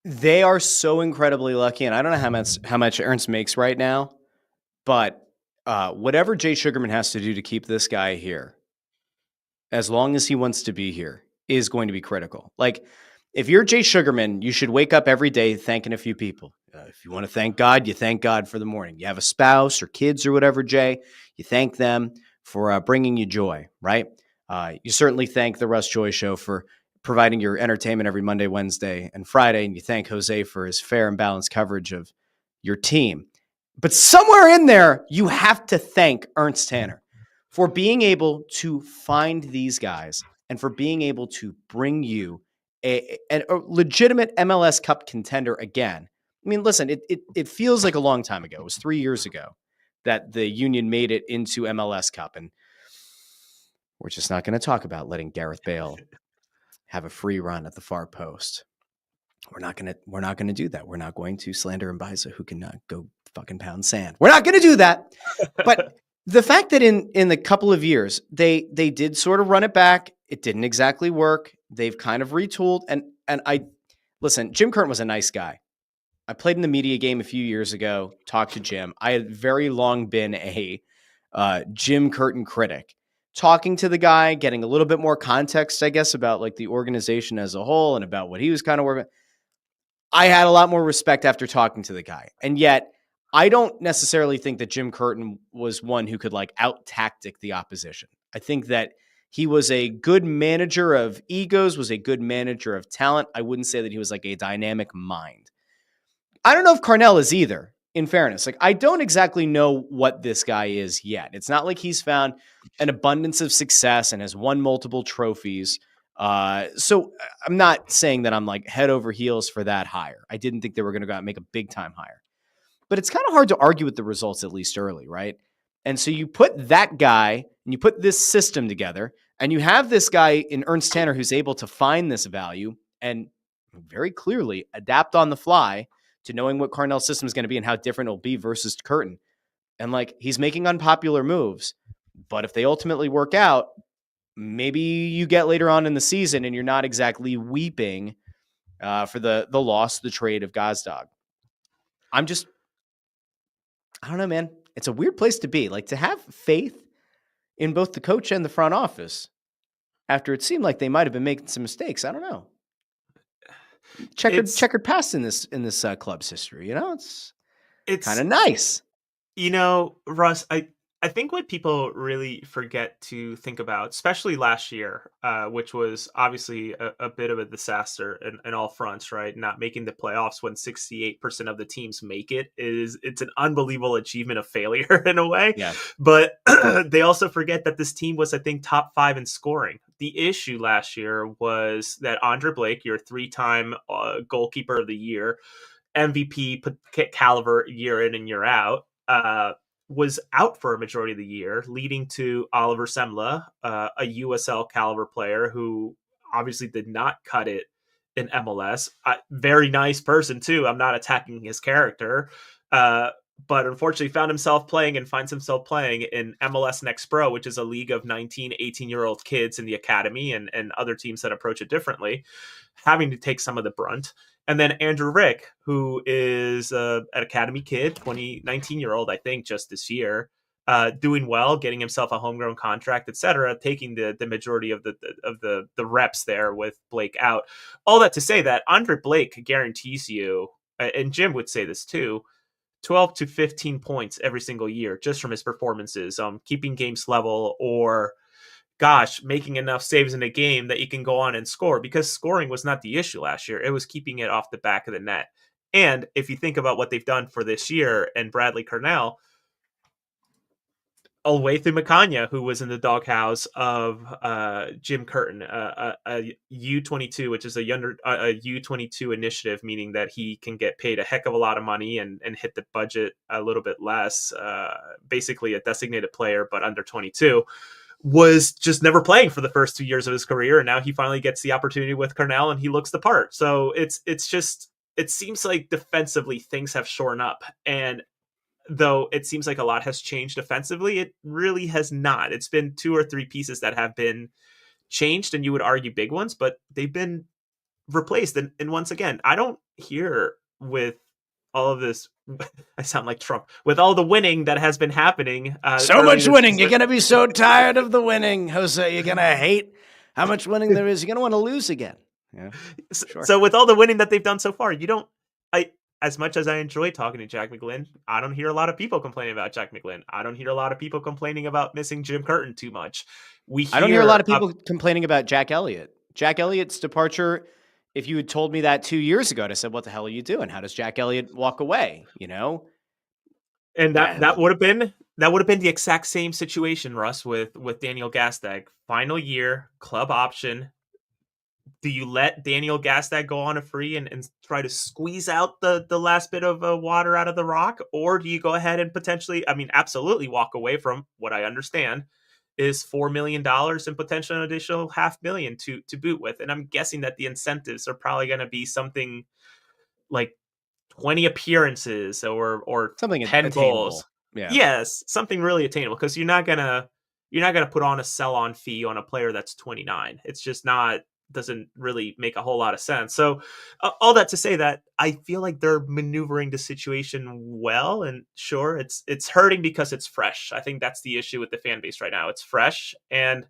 They are so incredibly lucky, and I don't know how much Ernst makes right now, but whatever Jay Sugarman has to do to keep this guy here, as long as he wants to be here, is going to be critical. Like, if you're Jay Sugarman, you should wake up every day thanking a few people. If you want to thank God, you thank God for the morning. You have a spouse or kids or whatever, Jay, you thank them for bringing you joy, right? You certainly thank the Russ Joy Show for providing your entertainment every Monday, Wednesday, and Friday, and you thank Jose for his fair and balanced coverage of your team. But somewhere in there, you have to thank Ernst Tanner for being able to find these guys and for being able to bring you a legitimate MLS Cup contender again. I mean, listen, it feels like a long time ago. It was 3 years ago that the Union made it into MLS Cup, and we're just not going to talk about letting Gareth Bale have a free run at the far post. We're not going to do that. We're not going to slander Mbiza, who can go fucking pound sand. We're not going to do that. But the fact that in the couple of years they did sort of run it back, it didn't exactly work. They've kind of retooled, and I listen. Jim Curtin was a nice guy. I played in the media game a few years ago. Talked to Jim. I had very long been a Jim Curtin critic. Talking to the guy, getting a little bit more context, I guess, about like the organization as a whole and about what he was kind of working. I had a lot more respect after talking to the guy. And yet I don't necessarily think that Jim Curtin was one who could like out-tactic the opposition. I think that he was a good manager of egos, was a good manager of talent. I wouldn't say that he was like a dynamic mind. I don't know if Carnell is either, in fairness. Like, I don't exactly know what this guy is yet. It's not like he's found an abundance of success and has won multiple trophies. So I'm not saying that I'm like head over heels for that hire. I didn't think they were going to go out and make a big time hire. But it's kind of hard to argue with the results, at least early, right? And so you put that guy and you put this system together, and you have this guy in Ernst Tanner who's able to find this value and very clearly adapt on the fly to knowing what Carnell's system is going to be and how different it'll be versus Curtin. And like, he's making unpopular moves, but if they ultimately work out, maybe you get later on in the season and you're not exactly weeping for the loss, the trade of Gazdag. I don't know, man. It's a weird place to be. Like, to have faith in both the coach and the front office after it seemed like they might have been making some mistakes. I don't know. Checkered past in this club's history. You know, it's kind of nice. You know, Russ, I think what people really forget to think about, especially last year, which was obviously a bit of a disaster in all fronts, right? Not making the playoffs when 68% of the teams make it's an unbelievable achievement of failure in a way. Yeah. But they also forget that this team was, I think, top 5 in scoring. The issue last year was that Andre Blake, your 3-time goalkeeper of the year, MVP caliber year in and year out, was out for a majority of the year, leading to Oliver Semla, a USL caliber player who obviously did not cut it in MLS. Very nice person too. I'm not attacking his character, but unfortunately finds himself playing in MLS Next Pro, which is a league of 19, 18-year-old kids in the academy and other teams that approach it differently, having to take some of the brunt. And then Andrew Rick, who is an academy kid, 19-year-old, I think, just this year, doing well, getting himself a homegrown contract, etc., taking the majority of the reps there with Blake out. All that to say that Andre Blake guarantees you, and Jim would say this too, 12 to 15 points every single year just from his performances, keeping games level, or making enough saves in a game that you can go on and score, because scoring was not the issue last year. It was keeping it off the back of the net. And if you think about what they've done for this year and Bradley Cornell, all the way through Makanya, who was in the doghouse of Jim Curtin, a U22, which is a U22 initiative, meaning that he can get paid a heck of a lot of money and hit the budget a little bit less, basically a designated player, but under 22, was just never playing for the first 2 years of his career. And now he finally gets the opportunity with Cornell and he looks the part. So it seems like defensively things have shorn up. And though it seems like a lot has changed offensively, it really has not. It's been 2 or 3 pieces that have been changed, and you would argue big ones, but they've been replaced. And once again, I don't hear with all of this, I sound like Trump, with all the winning that has been happening. So much winning. You're going to be so tired of the winning, Jose. You're going to hate how much winning there is. You're going to want to lose again. Yeah, sure. So with all the winning that they've done so far, as much as I enjoy talking to Jack McGlynn, I don't hear a lot of people complaining about Jack McGlynn. I don't hear a lot of people complaining about missing Jim Curtin too much. I don't hear a lot of people complaining about Jack Elliott. Jack Elliott's departure, if you had told me that 2 years ago, I'd have said, what the hell are you doing? How does Jack Elliott walk away? And that would have been the exact same situation, Russ, with Daniel Gazdag. Final year, club option. Do you let Daniel Gazdag go on a free and try to squeeze out the last bit of water out of the rock? Or do you go ahead and potentially, absolutely walk away from what I understand is $4 million and potentially an additional $500,000 to boot with? And I'm guessing that the incentives are probably going to be something like 20 appearances or something 10 attainable. goals. Yeah. Yes, something really attainable, because you're not gonna put on a sell-on fee on a player that's 29. It's just doesn't really make a whole lot of sense. So all that to say that I feel like they're maneuvering the situation well, and sure, it's hurting because it's fresh. I think that's the issue with the fan base right now. It's fresh, and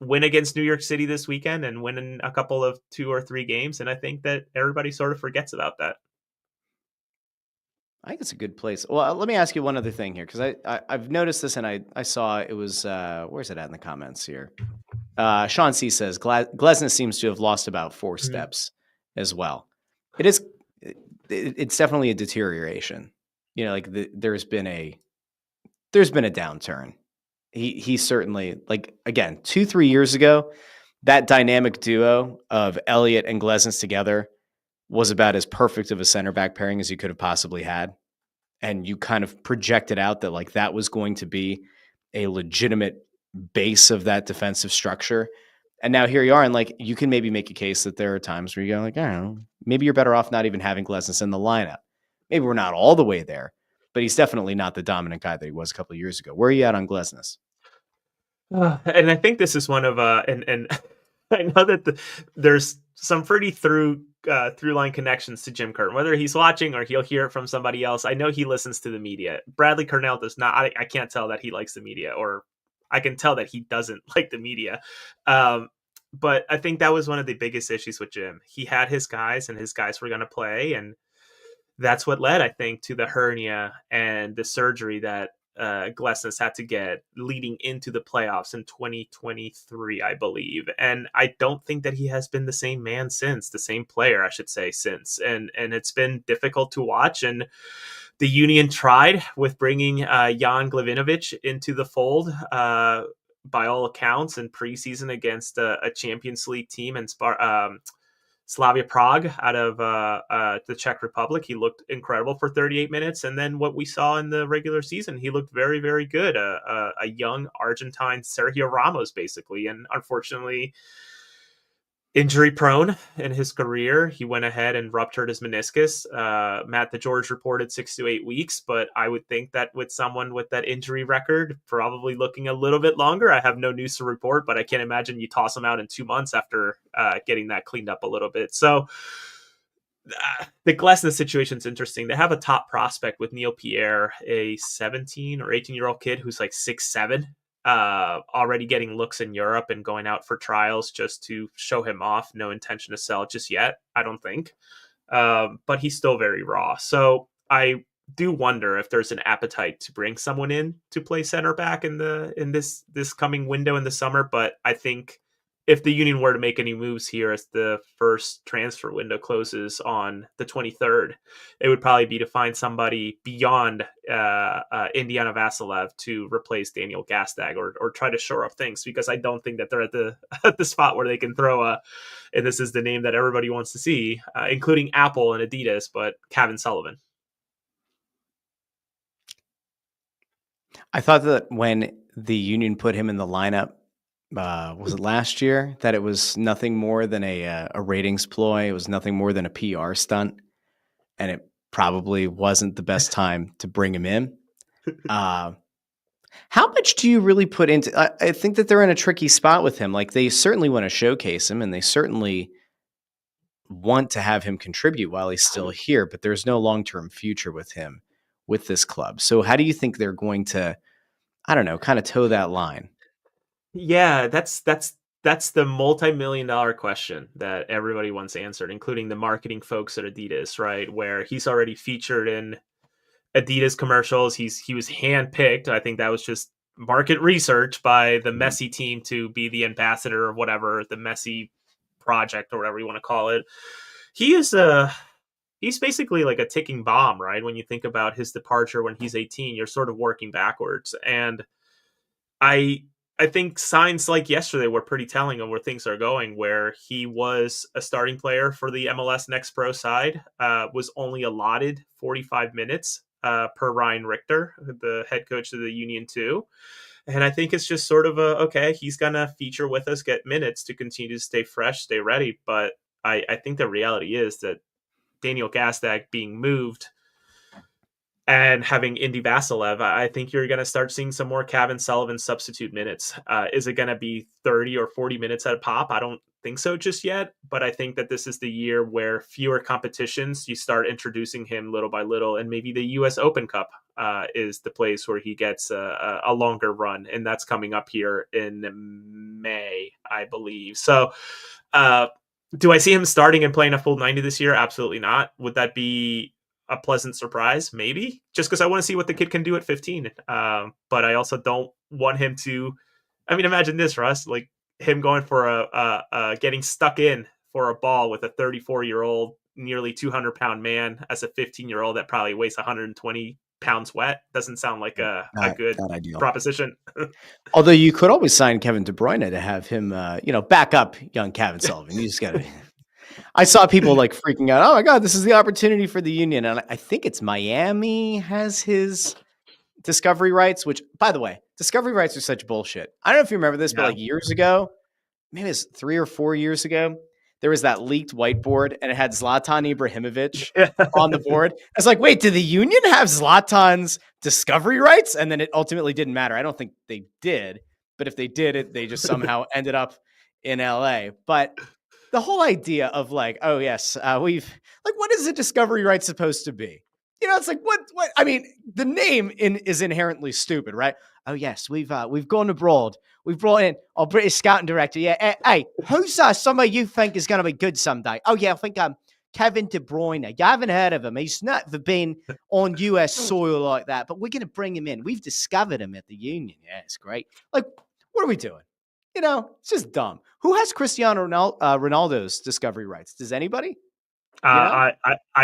win against New York City this weekend and win in a couple of 2 or 3 games. And I think that everybody sort of forgets about that. I think it's a good place. Well, let me ask you one other thing here, because I've noticed this, and I saw it was, where's it at in the comments here? Sean C says, Glesnes seems to have lost about 4 steps as well. It's definitely a deterioration. There's been a downturn. He certainly, again, 2-3 years ago, that dynamic duo of Elliott and Glesnes together was about as perfect of a center back pairing as you could have possibly had. And you kind of projected out that that was going to be a legitimate base of that defensive structure. And now here you are, and you can maybe make a case that there are times where you go I don't know, maybe you're better off not even having Glesnes in the lineup. Maybe we're not all the way there, but he's definitely not the dominant guy that he was a couple of years ago. Where are you at on Glesnes? And I think this is one of and I know that there's some pretty through line connections to Jim Curtin, whether he's watching or he'll hear it from somebody else. I know he listens to the media. Bradley Cornell does not. I can't tell that he likes the media, or I can tell that he doesn't like the media. But I think that was one of the biggest issues with Jim. He had his guys, and his guys were going to play, and that's what led, I think, to the hernia and the surgery that Glesnes had to get leading into the playoffs in 2023, I believe. And I don't think that he has been the same man since, the same player, I should say, since. And it's been difficult to watch. And the Union tried with bringing Jan Glavinovic into the fold, by all accounts, in preseason against a Champions League team and Slavia Prague out of the Czech Republic. He looked incredible for 38 minutes. And then what we saw in the regular season, he looked very, very good. A young Argentine Sergio Ramos, basically. And unfortunately, injury prone in his career. He went ahead and ruptured his meniscus. Matt DeGeorge reported 6 to 8 weeks, but I would think that with someone with that injury record, probably looking a little bit longer. I have no news to report, but I can't imagine you toss him out in 2 months after getting that cleaned up a little bit. So the Glesnes situation is interesting. They have a top prospect with Neil Pierre, a 17 or 18-year-old kid who's like 6'7", already getting looks in Europe and going out for trials just to show him off. No intention to sell just yet, I don't think. But he's still very raw. So I do wonder if there's an appetite to bring someone in to play center back in this coming window in the summer. But I think if the Union were to make any moves here as the first transfer window closes on the 23rd, it would probably be to find somebody beyond Indiana Vassilev to replace Daniel Gazdag or try to shore up things, because I don't think that they're at the spot where they can throw and this is the name that everybody wants to see, including Apple and Adidas, but Cavan Sullivan. I thought that when the Union put him in the lineup, was it last year, that it was nothing more than a ratings ploy. It was nothing more than a PR stunt, and it probably wasn't the best time to bring him in. How much do you really put into? I think that they're in a tricky spot with him. Like, they certainly want to showcase him, and they certainly want to have him contribute while he's still here. But there's no long-term future with him with this club. So how do you think they're going to, I don't know, kind of toe that line? Yeah, that's the multi-million-dollar question that everybody wants answered, including the marketing folks at Adidas, right? Where he's already featured in Adidas commercials. He was handpicked. I think that was just market research by the Messi team to be the ambassador or whatever, the Messi project or whatever you want to call it. He's basically like a ticking bomb, right? When you think about his departure when he's 18, you're sort of working backwards. And I think signs like yesterday were pretty telling of where things are going, where he was a starting player for the MLS Next Pro side, was only allotted 45 minutes per Ryan Richter, the head coach of the Union 2. And I think it's just sort of okay, he's going to feature with us, get minutes to continue to stay fresh, stay ready. But I think the reality is that Daniel Gazdag being moved and having Indy Vassilev, I think you're going to start seeing some more Cavan Sullivan substitute minutes. Is it going to be 30 or 40 minutes at a pop? I don't think so just yet, but I think that this is the year where fewer competitions, you start introducing him little by little, and maybe the U.S. Open Cup is the place where he gets a longer run, and that's coming up here in May, I believe. So do I see him starting and playing a full 90 this year? Absolutely not. Would that be a pleasant surprise? Maybe, just because I want to see what the kid can do at 15. But I also don't want him to, I mean, imagine this, Russ, like him going for getting stuck in for a ball with a 34-year-old, nearly 200-pound man as a 15-year-old that probably weighs 120 pounds wet. Doesn't sound like a good proposition. Although you could always sign Kevin De Bruyne to have him, back up young Cavan Sullivan. You just got to. I saw people like freaking out. Oh my God, this is the opportunity for the Union. And I think it's Miami has his discovery rights, which, by the way, discovery rights are such bullshit. I don't know if you remember this, but like years ago, maybe it was 3 or 4 years ago, there was that leaked whiteboard and it had Zlatan Ibrahimovic on the board. I was like, wait, did the Union have Zlatan's discovery rights? And then it ultimately didn't matter. I don't think they did, but if they did, they just somehow ended up in LA. But the whole idea of like, oh yes, what is a discovery right supposed to be? It's like, what, I mean, the name is inherently stupid, right? Oh yes, we've gone abroad. We've brought in our British scouting director. Yeah. Hey, who's somebody you think is going to be good someday? Oh yeah, I think Kevin De Bruyne. You haven't heard of him. He's never been on US soil like that, but we're going to bring him in. We've discovered him at the Union. Yeah, it's great. Like, what are we doing? It's just dumb. Who has Cristiano Ronaldo's discovery rights? Does anybody? I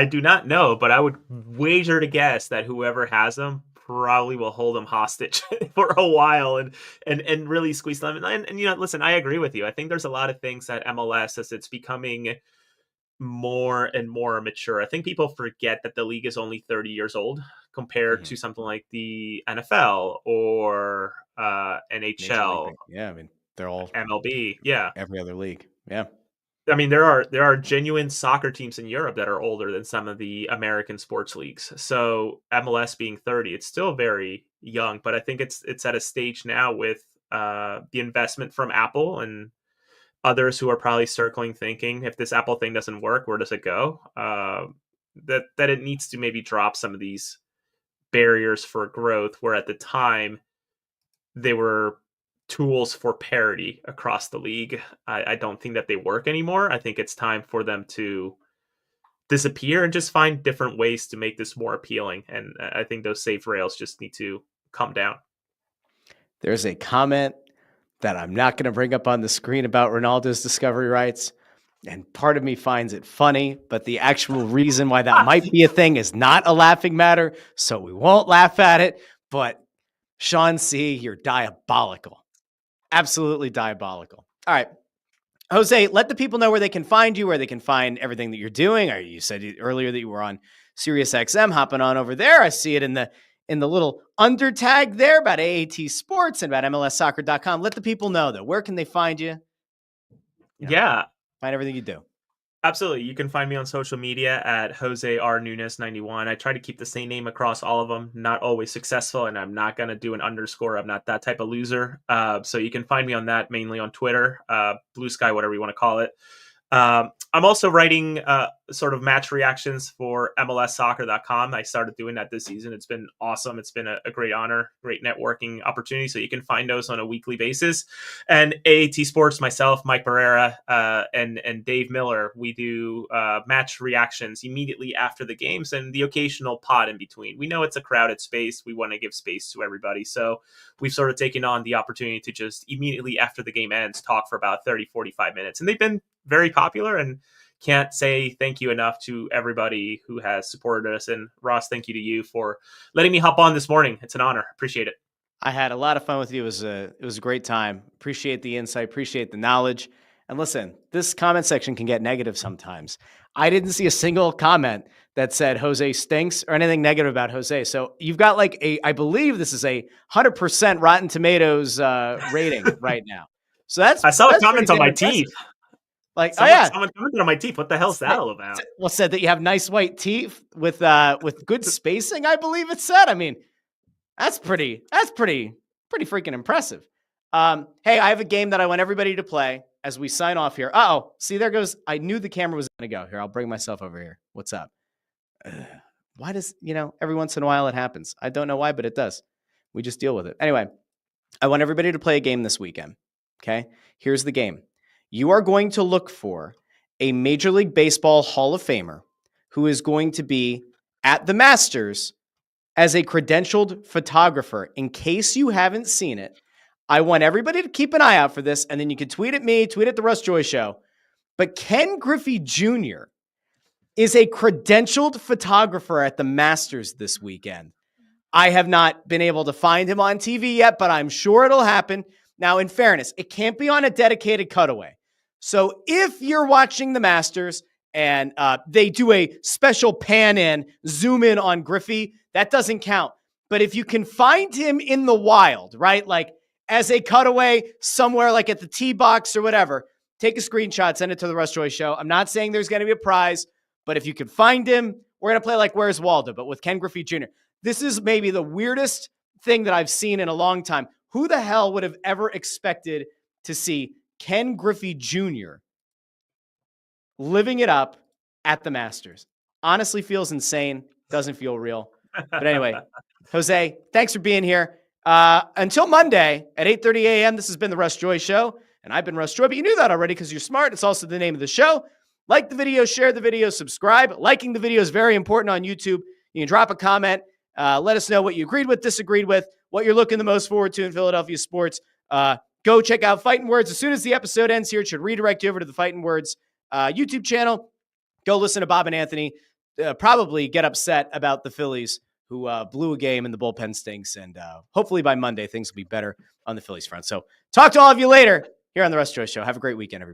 do not know, but I would wager to guess that whoever has them probably will hold them hostage for a while and really squeeze them. And listen, I agree with you. I think there's a lot of things that MLS, as it's becoming more and more mature, I think people forget that the league is only 30 years old compared to something like the NFL or NHL. Yeah, I mean, they're all MLB. Yeah, every other league. Yeah. I mean, there are genuine soccer teams in Europe that are older than some of the American sports leagues. So MLS being 30, it's still very young, but I think it's at a stage now with the investment from Apple and others who are probably circling thinking, if this Apple thing doesn't work, where does it go? That it needs to maybe drop some of these barriers for growth, where at the time they were tools for parity across the league. I don't think that they work anymore. I think it's time for them to disappear and just find different ways to make this more appealing. And I think those safe rails just need to come down. There's a comment that I'm not going to bring up on the screen about Ronaldo's discovery rights. And part of me finds it funny, but the actual reason why that might be a thing is not a laughing matter, so we won't laugh at it. But Sean C., you're diabolical. Absolutely diabolical. All right. Jose, let the people know where they can find you, where they can find everything that you're doing. Or you said earlier that you were on SiriusXM, hopping on over there. I see it in the little under tag there about AAT Sports and about MLSsoccer.com. Let the people know, though. Where can they find you? Yeah. Find everything you do. Absolutely. You can find me on social media at Jose R. Nuñez 91. I try to keep the same name across all of them. Not always successful, and I'm not going to do an underscore. I'm not that type of loser. So you can find me on that, mainly on Twitter, Blue Sky, whatever you want to call it. I'm also writing sort of match reactions for MLSsoccer.com. I started doing that this season. It's been awesome. It's been a great honor, great networking opportunity. So you can find those on a weekly basis. And AAT Sports, myself, Mike Barrera, and Dave Miller, we do match reactions immediately after the games and the occasional pod in between. We know it's a crowded space. We want to give space to everybody. So we've sort of taken on the opportunity to just immediately after the game ends, talk for about 30, 45 minutes. And they've been very popular, and can't say thank you enough to everybody who has supported us. And Ross, thank you to you for letting me hop on this morning. It's an honor. Appreciate it. I had a lot of fun with you. It was a great time. Appreciate the insight. Appreciate the knowledge. And listen, this comment section can get negative sometimes. I didn't see a single comment that said Jose stinks or anything negative about Jose. So you've got I believe this is a 100% Rotten Tomatoes rating right now. So I saw a comment on my teeth. Someone commented on my teeth. What the hell's that all about? Well, said that you have nice white teeth with good spacing, I believe it said. I mean, that's pretty freaking impressive. Hey, I have a game that I want everybody to play as we sign off here. See, there goes. I knew the camera was going to go here. I'll bring myself over here. What's up? Why does, every once in a while it happens. I don't know why, but it does. We just deal with it. Anyway, I want everybody to play a game this weekend. Okay. Here's the game. You are going to look for a Major League Baseball Hall of Famer who is going to be at the Masters as a credentialed photographer. In case you haven't seen it, I want everybody to keep an eye out for this, and then you can tweet at me, tweet at the Russ Joy Show. But Ken Griffey Jr. is a credentialed photographer at the Masters this weekend. I have not been able to find him on TV yet, but I'm sure it'll happen. Now, in fairness, it can't be on a dedicated cutaway. So if you're watching the Masters and they do a special pan in, zoom in on Griffey, that doesn't count. But if you can find him in the wild, right? Like as a cutaway somewhere like at the tee box or whatever, take a screenshot, send it to the Russ Joy Show. I'm not saying there's going to be a prize, but if you can find him, we're going to play like Where's Waldo, but with Ken Griffey Jr. This is maybe the weirdest thing that I've seen in a long time. Who the hell would have ever expected to see Ken Griffey Jr. living it up at the Masters? Honestly feels insane. Doesn't feel real. But anyway, Jose, thanks for being here. Until Monday at 8:30 a.m., this has been the Russ Joy Show. And I've been Russ Joy, but you knew that already because you're smart. It's also the name of the show. Like the video, share the video, subscribe. Liking the video is very important on YouTube. You can drop a comment. Let us know what you agreed with, disagreed with, what you're looking the most forward to in Philadelphia sports. Go check out Fighting Words. As soon as the episode ends here, it should redirect you over to the Fighting Words YouTube channel. Go listen to Bob and Anthony probably get upset about the Phillies who blew a game and the bullpen stinks. And hopefully by Monday, things will be better on the Phillies front. So talk to all of you later here on the Russ Joy Show. Have a great weekend, everybody.